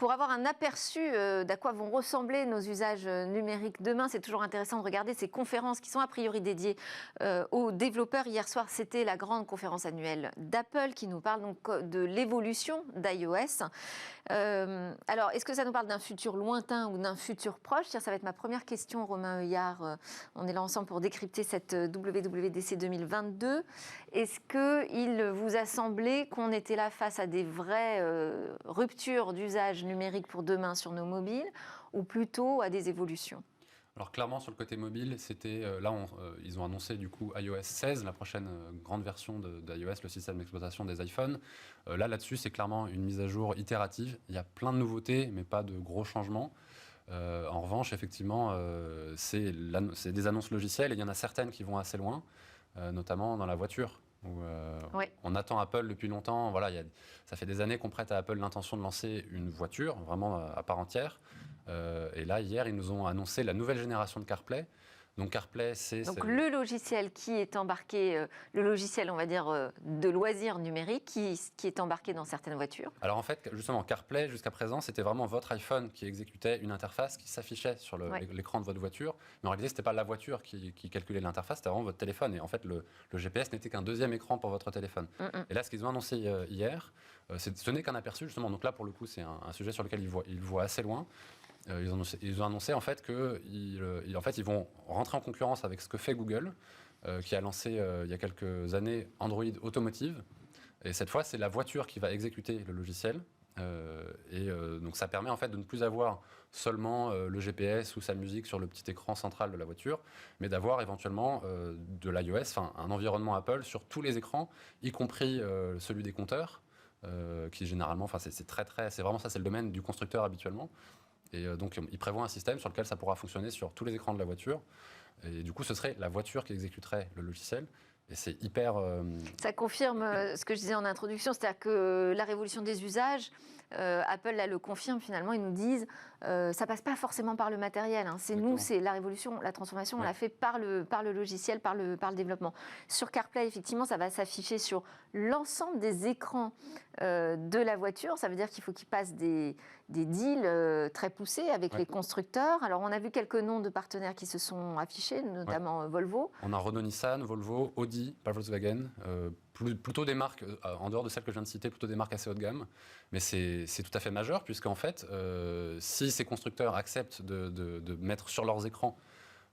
pour avoir un aperçu d'à quoi vont ressembler nos usages numériques demain, c'est toujours intéressant de regarder ces conférences qui sont a priori dédiées aux développeurs. Hier soir, c'était la grande conférence annuelle d'Apple qui nous parle donc de l'évolution d'iOS. Alors, est-ce que ça nous parle d'un futur lointain ou d'un futur proche? Ça va être ma première question, Romain Heuillard. On est là ensemble pour décrypter cette WWDC 2022. Est-ce qu'il vous a semblé qu'on était là face à des vraies ruptures d'usage numérique pour demain sur nos mobiles, ou plutôt à des évolutions? Alors clairement sur le côté mobile, c'était ils ont annoncé du coup iOS 16, la prochaine grande version d'iOS, le système d'exploitation des iPhones. Là-dessus, c'est clairement une mise à jour itérative. Il y a plein de nouveautés, mais pas de gros changements. En revanche, effectivement, c'est des annonces logicielles et il y en a certaines qui vont assez loin, notamment dans la voiture. Où, Oui. On attend Apple depuis longtemps. Voilà, ça fait des années qu'on prête à Apple l'intention de lancer une voiture, vraiment à part entière. Et là, hier, ils nous ont annoncé la nouvelle génération de CarPlay. Donc CarPlay, Donc le logiciel qui est embarqué, le logiciel, on va dire, de loisirs numériques, qui est embarqué dans certaines voitures. Alors en fait, justement, CarPlay, jusqu'à présent, c'était vraiment votre iPhone qui exécutait une interface qui s'affichait sur l'écran de votre voiture. Mais en réalité, ce n'était pas la voiture qui calculait l'interface, c'était vraiment votre téléphone. Et en fait, le GPS n'était qu'un deuxième écran pour votre téléphone. Et là, ce qu'ils ont annoncé hier, ce n'est qu'un aperçu, justement. Donc là, pour le coup, c'est un sujet sur lequel ils voient assez loin. Ils ont annoncé en fait qu'ils vont rentrer en concurrence avec ce que fait Google, qui a lancé il y a quelques années Android Automotive. Et cette fois, c'est la voiture qui va exécuter le logiciel. Donc ça permet en fait de ne plus avoir seulement le GPS ou sa musique sur le petit écran central de la voiture, mais d'avoir éventuellement de l'iOS, enfin un environnement Apple sur tous les écrans, y compris celui des compteurs, qui généralement, enfin c'est vraiment ça, c'est le domaine du constructeur habituellement. Et donc, il prévoit un système sur lequel ça pourra fonctionner sur tous les écrans de la voiture. Et du coup, ce serait la voiture qui exécuterait le logiciel. Et c'est hyper... Ça confirme ce que je disais en introduction, c'est-à-dire que la révolution des usages, Apple là, le confirme finalement, ils nous disent ça passe pas forcément par le matériel. Hein. C'est nous, c'est la révolution, la transformation, on l'a fait par le logiciel, par le développement. Sur CarPlay, effectivement, ça va s'afficher sur l'ensemble des écrans de la voiture. Ça veut dire qu'il faut qu'ils passent des deals très poussés avec les constructeurs. Alors, on a vu quelques noms de partenaires qui se sont affichés, notamment Volvo. On a Renault-Nissan, Volvo, Audi, pas Volkswagen. Plutôt des marques, en dehors de celles que je viens de citer, plutôt des marques assez haut de gamme. Mais c'est tout à fait majeur, puisqu'en fait, si ces constructeurs acceptent de mettre sur leurs écrans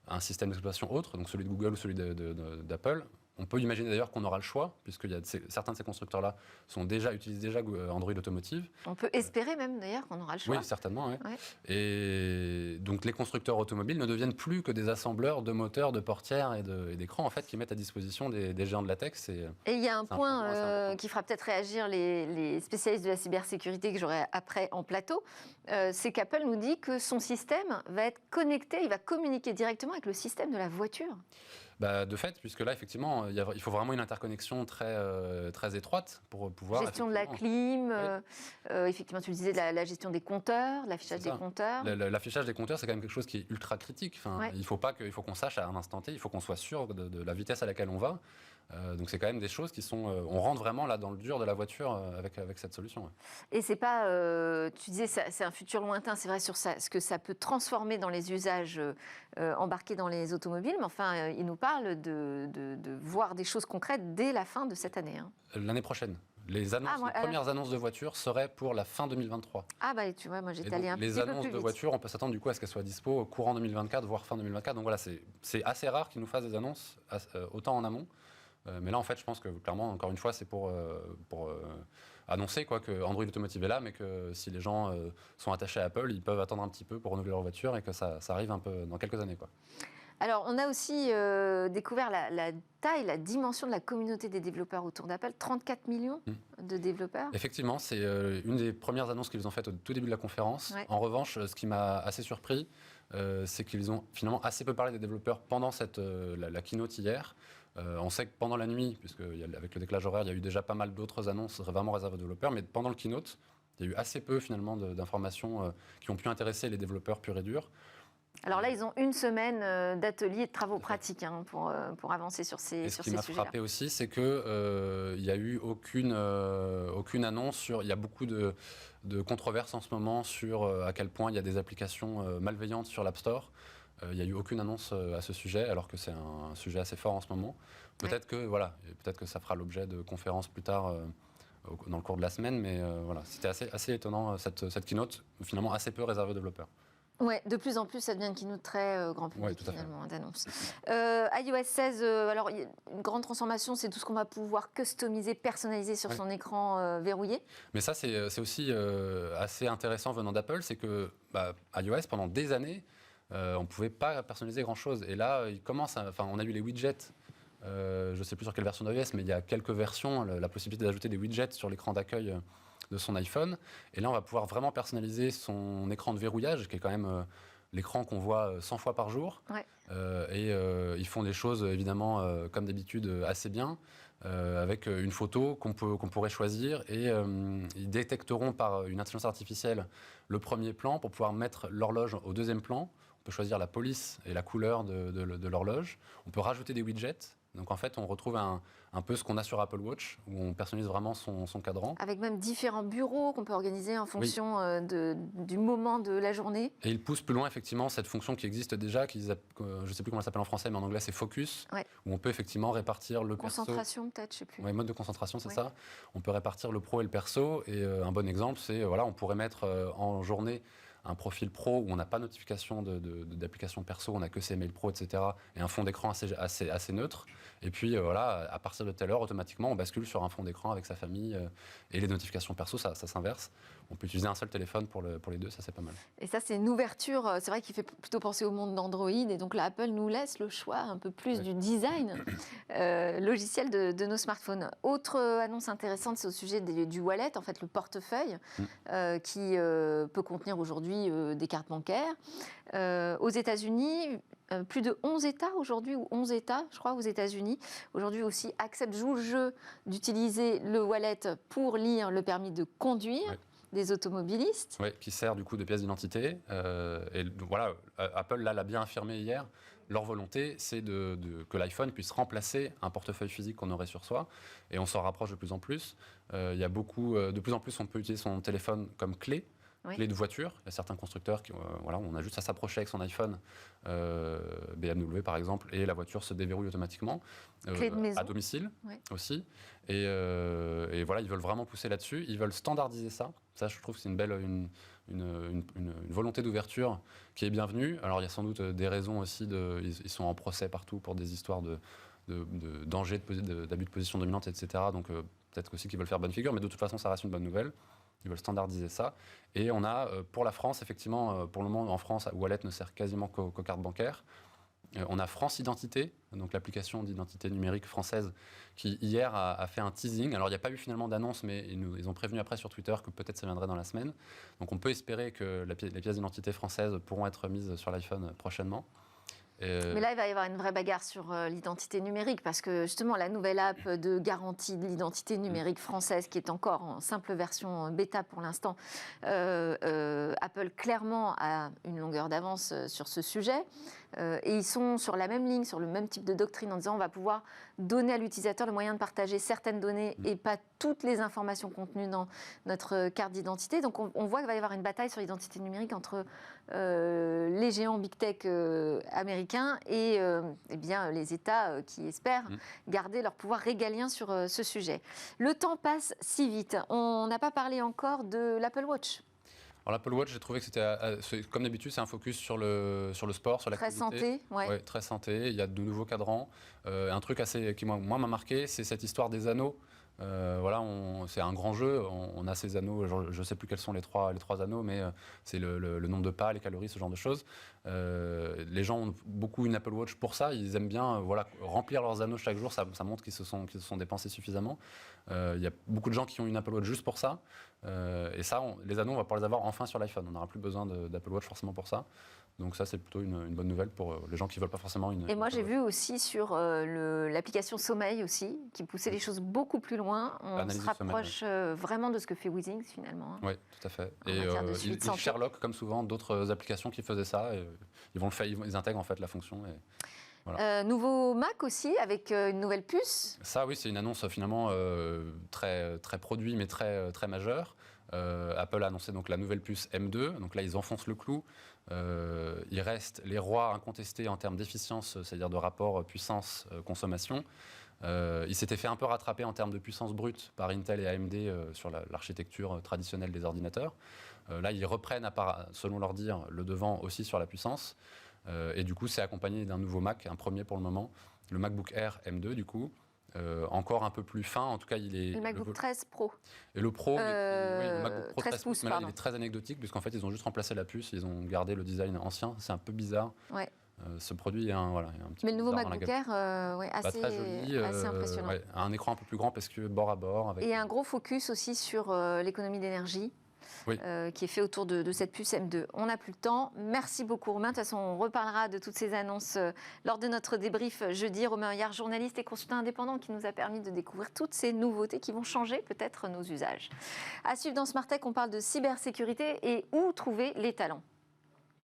un système d'exploitation autre, donc celui de Google ou celui d'Apple, on peut imaginer d'ailleurs qu'on aura le choix, puisque certains de ces constructeurs-là utilisent déjà Android Automotive. On peut espérer même d'ailleurs qu'on aura le choix. Oui, certainement. Ouais. Et donc les constructeurs automobiles ne deviennent plus que des assembleurs de moteurs, de portières et d'écrans en fait, qui mettent à disposition des géants de latex. Et il y a un point qui fera peut-être réagir les spécialistes de la cybersécurité que j'aurai après en plateau, c'est qu'Apple nous dit que son système va être connecté, il va communiquer directement avec le système de la voiture. De fait, puisque là, effectivement, il faut vraiment une interconnexion très étroite pour pouvoir... Gestion de la clim, effectivement, tu disais la gestion des compteurs, l'affichage des compteurs. L'affichage des compteurs, c'est quand même quelque chose qui est ultra critique. Enfin, il faut qu'on sache à un instant T, il faut qu'on soit sûr de la vitesse à laquelle on va. Donc c'est quand même des choses qui sont... on rentre vraiment là dans le dur de la voiture avec cette solution. Ouais. Et c'est pas... tu disais, c'est un futur lointain, c'est vrai, sur ce que ça peut transformer dans les usages embarqués dans les automobiles, mais enfin, il nous parle de voir des choses concrètes dès la fin de cette année. Hein. L'année prochaine. Les premières annonces de voitures seraient pour la fin 2023. Ah bah tu vois, moi j'étais allée un petit peu plus vite. Les annonces de voitures, on peut s'attendre du coup à ce qu'elles soient dispo courant 2024, voire fin 2024. Donc voilà, c'est assez rare qu'ils nous fassent des annonces autant en amont. Mais là, en fait, je pense que clairement, encore une fois, c'est pour annoncer que Android Automotive est là, mais que si les gens sont attachés à Apple, ils peuvent attendre un petit peu pour renouveler leur voiture et que ça arrive un peu dans quelques années. Alors, on a aussi découvert la taille, la dimension de la communauté des développeurs autour d'Apple. 34 millions de développeurs. Effectivement, c'est une des premières annonces qu'ils ont faites au tout début de la conférence. Ouais. En revanche, ce qui m'a assez surpris, c'est qu'ils ont finalement assez peu parlé des développeurs pendant la keynote hier. On sait que pendant la nuit, puisque avec le décalage horaire, il y a eu déjà pas mal d'autres annonces vraiment réservées aux développeurs, mais pendant le keynote, il y a eu assez peu finalement d'informations qui ont pu intéresser les développeurs purs et durs. Alors là, ils ont une semaine d'ateliers de travaux pratiques pour avancer sur ces sujets-là. Ce qui m'a frappé aussi, c'est qu'il n'y a eu aucune annonce sur... Il y a beaucoup de controverses en ce moment sur à quel point il y a des applications malveillantes sur l'App Store. Il n'y a eu aucune annonce à ce sujet, alors que c'est un sujet assez fort en ce moment. Peut-être que ça fera l'objet de conférences plus tard dans le cours de la semaine, mais voilà, c'était assez étonnant cette keynote, finalement assez peu réservée aux développeurs. Oui, de plus en plus, ça devient une keynote très grand public, finalement, d'annonce. iOS 16, alors, une grande transformation, c'est tout ce qu'on va pouvoir customiser, personnaliser sur son écran verrouillé. Mais ça, c'est aussi assez intéressant venant d'Apple, c'est que iOS, pendant des années, on ne pouvait pas personnaliser grand-chose. Et là, on a eu les widgets. Je ne sais plus sur quelle version d'iOS, mais il y a quelques versions, la possibilité d'ajouter des widgets sur l'écran d'accueil de son iPhone. Et là, on va pouvoir vraiment personnaliser son écran de verrouillage, qui est quand même l'écran qu'on voit 100 fois par jour. Ouais. Ils font des choses, évidemment, comme d'habitude, assez bien, avec une photo qu'on pourrait choisir. Et ils détecteront par une intelligence artificielle le premier plan pour pouvoir mettre l'horloge au deuxième plan. On peut choisir la police et la couleur de l'horloge. On peut rajouter des widgets. Donc en fait, on retrouve un peu ce qu'on a sur Apple Watch, où on personnalise vraiment son cadran. Avec même différents bureaux qu'on peut organiser en fonction du moment de la journée. Et il pousse plus loin, effectivement, cette fonction qui existe déjà, je ne sais plus comment elle s'appelle en français, mais en anglais c'est Focus, où on peut effectivement répartir le concentration, peut-être, je ne sais plus. Oui, mode de concentration, c'est ça. On peut répartir le pro et le perso. Et un bon exemple, c'est, on pourrait mettre en journée un profil pro où on n'a pas de notification d'application perso, on n'a que ses mails pro, etc. Et un fond d'écran assez neutre. Et puis à partir de telle heure, automatiquement, on bascule sur un fond d'écran avec sa famille. Et les notifications perso, ça s'inverse. On peut utiliser un seul téléphone pour les deux, ça c'est pas mal. Et ça, c'est une ouverture, c'est vrai, qui fait plutôt penser au monde d'Android. Et donc là, Apple nous laisse le choix un peu plus du design logiciel de nos smartphones. Autre annonce intéressante, c'est au sujet du wallet, en fait le portefeuille, qui peut contenir aujourd'hui des cartes bancaires. Aux États-Unis, plus de 11 États aujourd'hui, ou 11 États, je crois, aux États-Unis, aujourd'hui aussi jouent le jeu d'utiliser le wallet pour lire le permis de conduire. Des automobilistes. Oui, qui sert du coup de pièce d'identité. Et voilà, Apple l'a bien affirmé hier. Leur volonté, c'est que l'iPhone puisse remplacer un portefeuille physique qu'on aurait sur soi. Et on s'en rapproche de plus en plus. Il y a de plus en plus, on peut utiliser son téléphone comme clé. Clé de voiture. Il y a certains constructeurs qui, on a juste à s'approcher avec son iPhone, BMW par exemple, et la voiture se déverrouille automatiquement. Clé de maison. À domicile aussi. Et voilà, ils veulent vraiment pousser là-dessus. Ils veulent standardiser ça. Ça, je trouve que c'est une volonté d'ouverture qui est bienvenue. Alors, il y a sans doute des raisons aussi. Ils sont en procès partout pour des histoires de danger, d'abus de position dominante, etc. Donc, peut-être aussi qu'ils veulent faire bonne figure. Mais de toute façon, ça reste une bonne nouvelle. Ils veulent standardiser ça. Et on a, pour la France, effectivement, pour le moment, en France, Wallet ne sert quasiment qu'aux cartes bancaires. On a France Identité, donc l'application d'identité numérique française, qui hier a fait un teasing. Alors, il n'y a pas eu finalement d'annonce, mais ils ont prévenu après sur Twitter que peut-être ça viendrait dans la semaine. Donc, on peut espérer que les pièces d'identité françaises pourront être mises sur l'iPhone prochainement. Mais là, il va y avoir une vraie bagarre sur l'identité numérique, parce que justement, la nouvelle app de garantie de l'identité numérique française, qui est encore en simple version bêta pour l'instant, Apple clairement a une longueur d'avance sur ce sujet. Et ils sont sur la même ligne, sur le même type de doctrine, en disant on va pouvoir donner à l'utilisateur le moyen de partager certaines données et pas toutes les informations contenues dans notre carte d'identité. Donc on voit qu'il va y avoir une bataille sur l'identité numérique entre les géants big tech américains et bien, les États qui espèrent garder leur pouvoir régalien sur ce sujet. Le temps passe si vite. On n'a pas parlé encore de l'Apple Watch. Alors l'Apple Watch, j'ai trouvé que c'était, comme d'habitude, c'est un focus sur le sport, sur l'activité. Très santé, ouais, très santé. Il y a de nouveaux cadrans. Un truc qui moi m'a marqué, c'est cette histoire des anneaux. C'est un grand jeu. On a ces anneaux. Je ne sais plus quels sont les trois anneaux, mais c'est le nombre de pas, les calories, ce genre de choses. Les gens ont beaucoup une Apple Watch pour ça. Ils aiment bien remplir leurs anneaux chaque jour. Ça montre qu'ils se sont dépensés suffisamment. Il y a beaucoup de gens qui ont une Apple Watch juste pour ça. Et ça, les anneaux, on va pouvoir les avoir enfin sur l'iPhone. On n'aura plus besoin d'Apple Watch forcément pour ça. Donc ça, c'est plutôt une bonne nouvelle pour les gens qui ne veulent pas forcément une... Et moi, j'ai vu aussi sur l'application Sommeil aussi, qui poussait les choses beaucoup plus loin. On se rapproche vraiment de ce que fait Withings finalement. Oui, tout à fait. Et Sherlock, comme souvent, d'autres applications qui faisaient ça, et, ils intègrent en fait la fonction. Et... Voilà. Nouveau Mac aussi, avec une nouvelle puce. Ça, oui, c'est une annonce finalement très, très produit, mais très, très majeure. Apple a annoncé donc la nouvelle puce M2. Donc là, ils enfoncent le clou. Il reste les rois incontestés en termes d'efficience, c'est-à-dire de rapport puissance-consommation. Ils s'étaient fait un peu rattraper en termes de puissance brute par Intel et AMD sur l'architecture traditionnelle des ordinateurs. Là, ils reprennent, selon leur dire, le devant aussi sur la puissance. Et du coup, c'est accompagné d'un nouveau Mac, un premier pour le moment, le MacBook Air M2 du coup, encore un peu plus fin. En tout cas, il est le MacBook 13 Pro. Et le Pro, le MacBook Pro 13 pouces, mais là, il est très anecdotique puisqu'en fait, ils ont juste remplacé la puce, ils ont gardé le design ancien. C'est un peu bizarre. Ouais. Ce produit est un petit mais peu le nouveau bizarre MacBook Air, assez, très joli, assez impressionnant. Un écran un peu plus grand parce que bord à bord. Et un gros focus aussi sur l'économie d'énergie. Oui. Qui est fait autour de cette puce M2. On n'a plus le temps. Merci beaucoup Romain. De toute façon, on reparlera de toutes ces annonces lors de notre débrief jeudi. Romain Heuillard, journaliste et consultant indépendant qui nous a permis de découvrir toutes ces nouveautés qui vont changer peut-être nos usages. À suivre dans Smart Tech, on parle de cybersécurité et où trouver les talents.